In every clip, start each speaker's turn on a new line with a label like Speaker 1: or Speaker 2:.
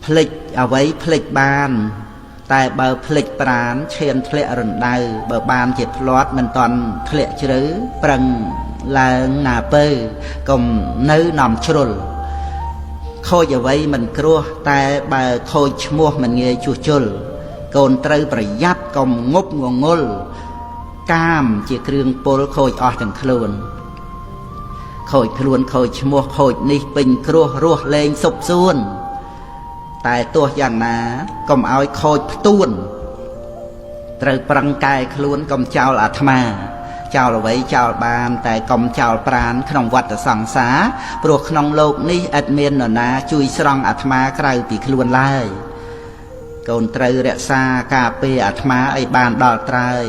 Speaker 1: ភ្លេចអ្វីភ្លេចបានតែបើភ្លេចប្រាណឈានធ្លាក់រណ្ដៅបើបានជាផ្លាត់មិនតាន់ធ្លាក់ជ្រៅប្រឹងឡើងណាពើកុំនៅនាំជ្រុលខូចអ្វីមិនគ្រោះតែបើខូចឈ្មោះមិនងាយជួសជុលកូនត្រូវប្រយ័ត្នកុំងប់ងងុលកាមជាគ្រឿងពុលខូចអស់ទាំងខ្លួនខូចខ្លួនខូចឈ្មោះខូចនេះពេញគ្រោះរស់លែងសុបសួនតែទោះយ៉ាងណាកុំឲ្យខូចផ្ទួនត្រូវប្រឹងកែខ្លួនកុំចោលអាត្មាចោលអ្វីចោលបានតែកុំចោលប្រាណក្នុងវដ្តសង្សារព្រោះក្នុងโลกនេះឥតមាននរណាជួយស្រង់អាត្មាក្រៅពីខ្លួនឡើយកូនត្រូវរក្សាការពារអាត្មាឲ្យបានដល់ត្រើយ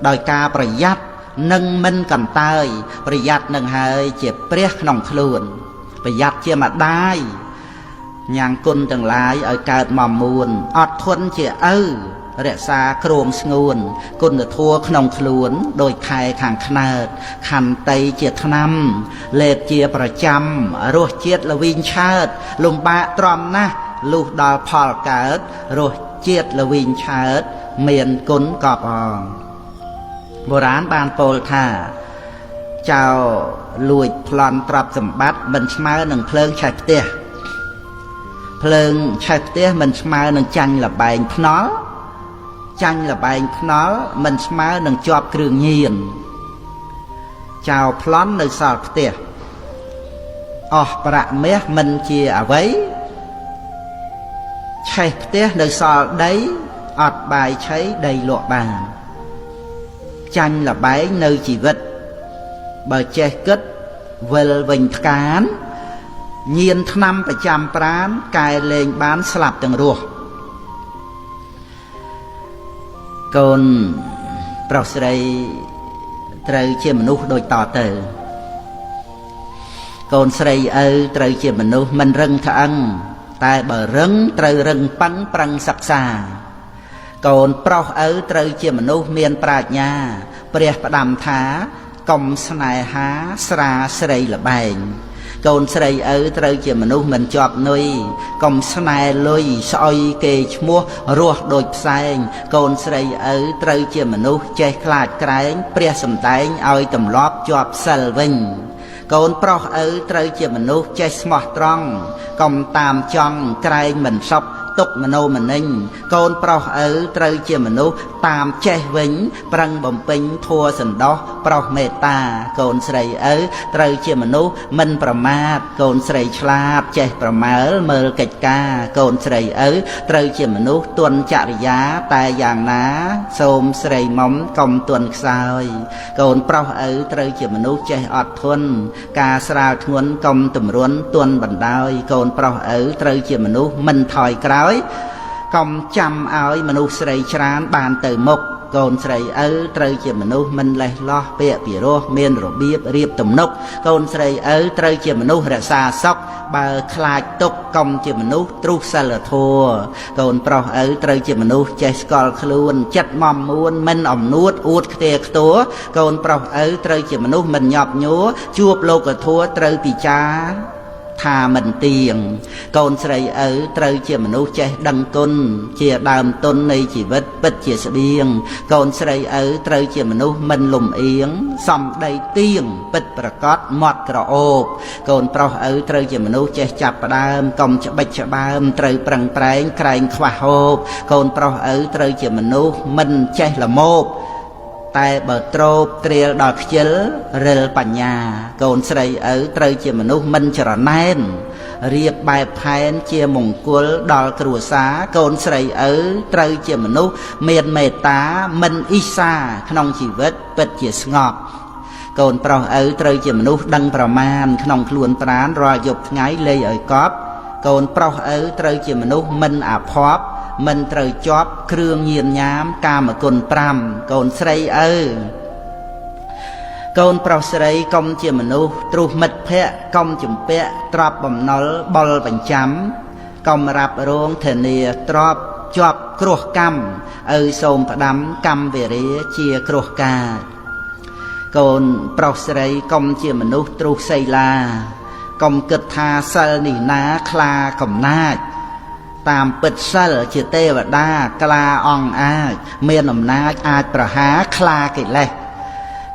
Speaker 1: ដោយការប្រយ័ត្ននឹងមិនកន្តើយប្រយ័ត្ននឹងហើយជាព្រះក្នុងខ្លួនប្រយ័ត្នជាម្ដាយញ៉ាំងគុណទាំងឡាយឲ្យកើតមកមួនអត់ធន់ជាឪរក្សាគ្រងស្ងួនគុណធម៌ក្នុងខ្លួនដោយខែខាងខ្នើតខន្តីជាថ្នាំលេបជាប្រចាំរសជាតិល្វីងឆើតលំបាកទ្រាំណាស់លុះដល់ផលកើតរសជាតិល្វីងឆើតមានគុណកប់អងបុរាណបានពោលថាចៅលួចប្លន់ទ្រព្យសម្បត្តិមិនស្មើនឹងភ្លើងឆេះផ្ទះភ្លើងឆេះផ្ទះមិនស្មើនឹងចាញ់លបែងភ្នល់ចាញ់លបែងភ្នល់មិនស្មើនឹងជាប់គ្រឿងញៀនចៅប្លន់នៅសល់ផ្ទះអស់ប្រាក់មាសមិនជាអ្វីឆេះផ្ទះនៅសល់ដីអត់បាយឆីដីលក់បានចាញ់លបែងនៅជីវិតបើចេះគិតវិលវិញថ្កានញៀនថ្នាំប្រចាំប្រាណកែលែងបានស្លាប់ទាំងរស់កូនប្រុសស្រីត្រូវជាមនុស្សដូចតទៅកូនស្រីឪត្រូវជាមនុស្សមិនរឹងត្អឹងតែបើរឹងត្រូវរឹងប៉ឹងប្រឹងសិក្សាកូនប្រុសឪត្រូវជាមនុស្សមានប្រាជ្ញាព្រះផ្ដាំថាកុំស្នេហាស្រាស្រីល្បែងកូនស្រីឪត្រូវជាមនុស្សមិនជាប់នុយកុំស្នេហ៍លុយស្អុយគេឈ្មោះរស់ដូចផ្សែងកូនស្រីឪត្រូវជាមនុស្សចេះខ្លាចក្រែងព្រះសម្ដែងឲ្យទម្លាប់ជាប់សិលវិញកូនប្រុសឪត្រូវជាមនុស្សចេះស្មោះត្រង់កុំតាមចង់ក្រែងមិនសពទុកមនោមនិញកូនប្រុសឪត្រូវជាមនុស្សតាមចេះវិញប្រឹងបំពេញធัวសន្តោសប្រុសមេត្តាកូនស្រីឪត្រូវជាមនុស្សមិនប្រមាទកូនស្រីឆ្លាតចេះប្រមើលមើលកិច្ចការកូនស្រីឪត្រូវជាមនុស្សទន់ចរិយាតែយ៉ាងណាសូមស្រីមុំកុំទន់ខ្សោយកូនប្រុសឪត្រូវជាមនុស្សចេះអត់ធន់ការស្រាលធ្ងន់កុំទម្រុនទន់បណ្ដោយកូនប្រុសឪត្រូវជាមនុស្សមិនថយក្រោយកុំចាំឲ្យមនុស្សស្រីច្រើនបានទៅមុខកូនស្រីឪត្រូវជាមនុស្សមិនលេះលោះពាក្យពីរោះមានរបៀបរៀបទំនុកកូនស្រីឪត្រូវជាមនុស្សរក្សាសុខបើខ្លាចទុកកុំជាមនុស្សទ្រុសសិលធម៌កូនប្រុសឪត្រូវជាមនុស្សចេះស្គាល់ខ្លួនចិត្តមមមួនមិនអំនួតអួតខ្ទេខ្ទួកូនប្រុសឪត្រូវជាមនុស្សមិនញាប់ញួរជួបលោកធម៌ត្រូវពិចារថាមិនទៀងកូនស្រីឪត្រូវជាមនុស្សចេះដឹងគុណជាដើមទុននៃជីវិតពិតជាស្បៀងកូនស្រីឪត្រូវជាមនុស្សមិនលំអៀងសំដីទៀងពិតប្រកបមាត់ក្រអូបកូនប្រុសឪត្រូវជាមនុស្សចេះចាប់ផ្ដើមកុំច្បិចច្បើមត្រូវប្រឹងប្រែងក្រែងខ្វះហូបកូនប្រុសឪត្រូវជាមនុស្សមិនចេះល្មោបតែបើទ្រោបត្រៀលដល់ខ្ជិលរិលបញ្ញាកូនស្រីឪត្រូវជាមនុស្សមិនច្រណែនរៀបបែបផែនជាមង្គលដល់គ្រួសារកូនស្រីឪត្រូវជាមនុស្សមានមេត្តាមិនអ៊ីសាក្នុងជីវិតពិតជាស្ងប់កូនប្រុសឪត្រូវជាមនុស្សដឹងប្រមាណក្នុងខ្លួនប្រាណរាល់យប់ថ្ងៃលេងឲ្យកប់កូនប្រុសឪត្រូវជាមនុស្សមិនអាភ័ព្វមិនត្រូវជាប់គ្រឿងញៀនញ៉ាមកាមគុណ5កូនស្រីឪកូនប្រុសស្រីកុំជាមនុស្សទ្រុសមិត្តភក្តិកុំជំពាក់ទ្រព្យបំណុលបុលបញ្ចាំកុំរ៉ាប់រងធានាទ្រព្យជាប់គ្រោះកម្មឪសូមផ្ដាំកម្មវេរាជាគ្រោះកាចកូនប្រុសស្រីកុំជាមនុស្សទ្រុសសីឡាកុំគិតថាសិលនេះណាខ្លាកំណាច តាមពិតសិលជាទេវតាក្លាអង្អាចមានអំណាចអាចប្រហារខ្លាកិលេស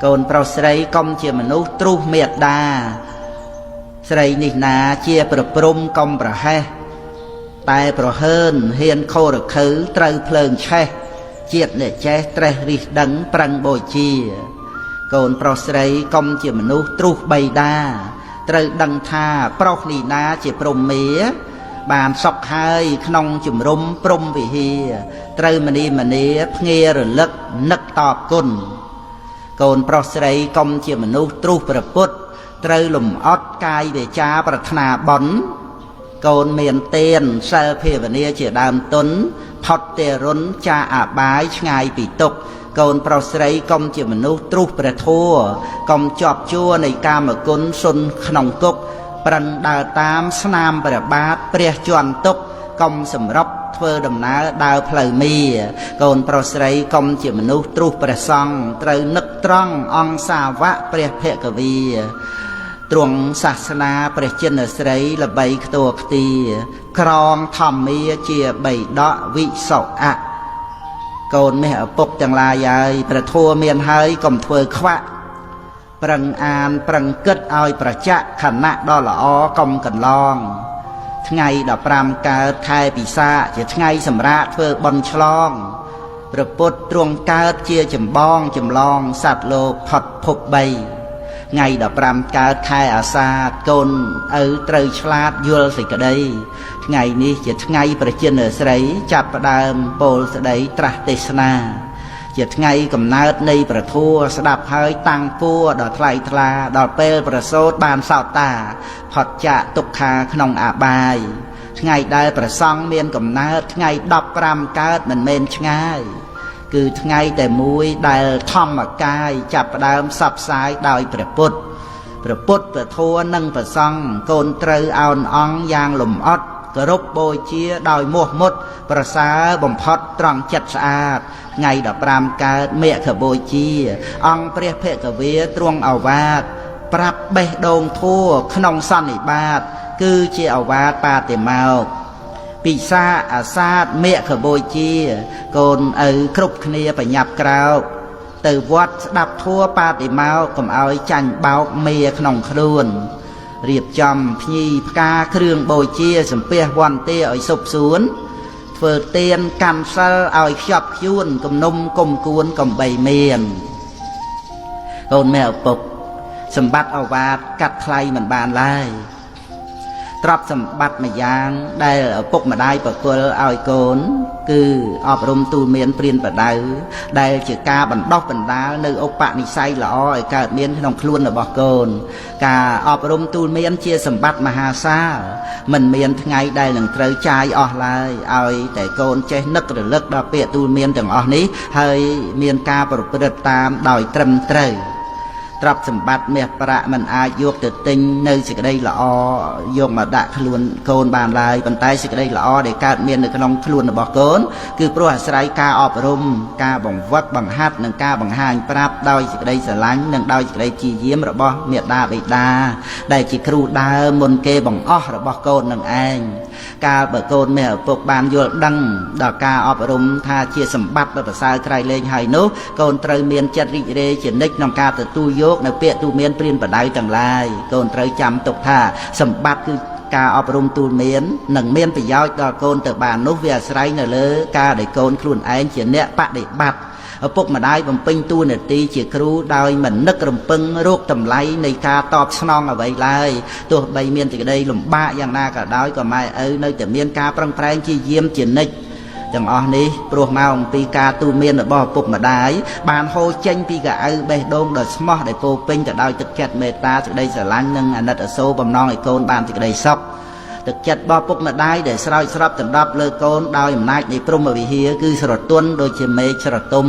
Speaker 1: កូនប្រុសស្រីកុំជាមនុស្សទ្រុសមេត្តាស្រីនេះណាជាប្រព្រំកុំប្រហែសតែប្រហើនហ៊ានខោរខើត្រូវភ្លើងឆេះជាតិអ្នកចេះត្រេះរិះដឹងប្រឹងបូជាកូនប្រុសស្រីកុំជាមនុស្សទ្រុសបៃតាត្រូវដឹងថាប្រុសនេះណាជាព្រំមេបានសុខហើយក្នុងជំរុំព្រំវិហារត្រូវមនីមនីភ្ងារលឹកនឹកតបគុណកូនប្រុសស្រីកុំជាមនុស្សទ្រុសប្រពុតត្រូវលំអត់កាយវាចាប្រាថ្នាបន់កូនមានទានសិលភាវនាជាដើមទុនផុតទេរុនចាអាបាយឆ្ងាយពីទុក្ខកូនប្រុសស្រីកុំជាមនុស្សទ្រុសព្រះធัวកុំជាប់ជួរនៃកាមគុណសុនក្នុងគុកប្រឹងដើរតាមស្នាមព្រះបាទព្រះជន់ទុកកុំសម្រុកធ្វើដំណើរដើរផ្លូវមីកូនប្រុសស្រីកុំជាមនុស្សទ្រុសព្រះសង្ឃត្រូវនឹកត្រង់អង្គសាវកព្រះភគវីទ្រង់សាសនាព្រះចិនស្រីល្បីខ្ទួខ្ទាក្រងធម្មាជាបៃដកវិសុអៈកូនមាសឪពុកទាំងឡាយហើយព្រះធัวមានហើយកុំធ្វើខ្វាក់ប្រឹងអានប្រឹងគិតឲ្យប្រចាក់ខណៈដ៏ល្អកុំកន្លងថ្ងៃ15កើតខែពិសាខជាថ្ងៃសម្រាកធ្វើបុណ្យឆ្លងព្រះពុទ្ធទ្រង់កើតជាចម្បងចម្លងសត្វលោកផុតភព3ថ្ងៃ15កើតខែអាសាឍកូនឪត្រូវឆ្លាតយល់សេចក្តីថ្ងៃនេះជាថ្ងៃព្រះចិនស្រីចាប់ផ្ដើមពោលស្ដីត្រាស់ទេសនាជាថ្ងៃកំណើតនៃព្រះធัวស្ដាប់ហើយតាំងពួរដល់ថ្លៃថ្លាដល់ពេលប្រសូតបានសោតាផុតចាកទុក្ខាក្នុងអាបាយថ្ងៃដែលព្រះសង្ឃមានកំណើតថ្ងៃ15កើតមិនមែនឆ្ងាយគឺថ្ងៃតែមួយដែលធម្មកាយចាប់ផ្ដើមផ្សព្វផ្សាយដោយព្រះពុទ្ធព្រះធัวនិងព្រះសង្ឃកូនត្រូវអោនអង្គយ៉ាងលំអត់គោរពបូជាដោយមាស់មុតប្រសើរបំផុតត្រង់ចិត្តស្អាតថ្ងៃ15កើតមគ្គបូជាអង្គព្រះភគវាទ្រង់ឱវាទប្រាប់បេះដូងធัวក្នុងសន្និបាតគឺជាឱវាទបាតិមោក្ខពិសាអាសាទមគ្គបូជាកូនឪគ្រប់គ្នាបញ្ញាប់ក្រោកទៅវត្តស្ដាប់ធัวបាតិមោក្ខកុំឲ្យចាញ់បោកមេក្នុងខ្លួនរៀបចំភ្ញីផ្កាគ្រឿងបូជាសំពះវន្តាឲ្យសុបសួនធ្វើទានកម្មសិលឲ្យខ្ជាប់ខ្ជួនគំនុំគុំគួនកំបីមានកូនម៉ែឪពុកសម្បត្តិអវាទកាត់ថ្លៃមិនបានឡើយទ្រព្យសម្បត្តិមួយយ៉ាងដែលឪពុកម្ដាយប្រគល់ឲ្យកូនគឺអប់រំទូលមានព្រានប្រដៅដែលជាការបណ្ដុះបណ្ដាលនៅឧបនិស្ស័យល្អឲ្យកើតមានក្នុងខ្លួនរបស់កូនការអប់រំទូលមានជាសម្បត្តិមហាសាលមិនមានថ្ងៃដែលនឹងត្រូវចាយអស់ឡើយឲ្យតែកូនចេះនឹករលឹកដល់ពាក្យទូលមានទាំងអស់នេះហើយមានការប្រព្រឹត្តតាមដោយត្រឹមត្រូវទ្រព្យសម្បត្តិមាសប្រាក់មិនអាចយកទៅទិញនៅសេចក្តីល្អយកមកដាក់ខ្លួនកូនបានឡើយប៉ុន្តែសេចក្តីល្អដែលកើតមាននៅក្នុងខ្លួនរបស់កូនគឺព្រោះអាស្រ័យការអប់រំការបង្វឹកបង្ហាត់និងការបង្ហាញប្រាប់ដោយសេចក្តីស្រឡាញ់និងដោយសេចក្តីព្យាយាមរបស់មាតាបិតាដែលជាគ្រូដើមមុនគេបង្អស់របស់កូននឹងឯងកាលបើកូនមាសឪពុកបានយល់ដឹងដល់ការអប់រំថាជាសម្បត្តិដ៏ប្រសើរក្រៃលែងហើយនោះកូនត្រូវមានចិត្តរីករាយជានិច្ចក្នុងការទទួលយកនៅពាក្យទូមានព្រានប្រដៅទាំងឡាយកូនត្រូវចាំទុកថាសម្បត្តិគឺការអប់រំទូលមាននឹងមានប្រយោជន៍ដល់កូនទៅបាននោះវាអាស្រ័យនៅលើការដែលកូនខ្លួនឯងជាអ្នកបដិបត្តិឪពុកម្ដាយបំពេញតួនាទីជាគ្រូដោយមិននឹករំពឹងរោគតម្លៃនៃការតបស្នងអ្វីឡើយទោះបីមានសេចក្តីលំបាកយ៉ាងណាក៏ដោយក៏ម៉ែឪនៅតែមានការប្រឹងប្រែងជាយាមជានិច្ចទាំងអស់នេះព្រោះមកអំពីការទូមានរបស់ឪពុកម្ដាយបានហូរចេញពីកៅអៅបេះដូងដ៏ស្មោះដែលពោពេញទៅដោយទឹកចិត្តមេត្តាសេចក្តីស្រឡាញ់និងអាណិតអាសូរបំណងឲ្យកូនបានសេចក្តីសុខទឹកចិត្តរបស់ពុកម្ដាយដែលស្រោចស្រពដណ្ដប់លើកូនដោយអំណាចនៃព្រហ្មវិហារគឺស្រទន់ដូចជាមេឃស្រទុំ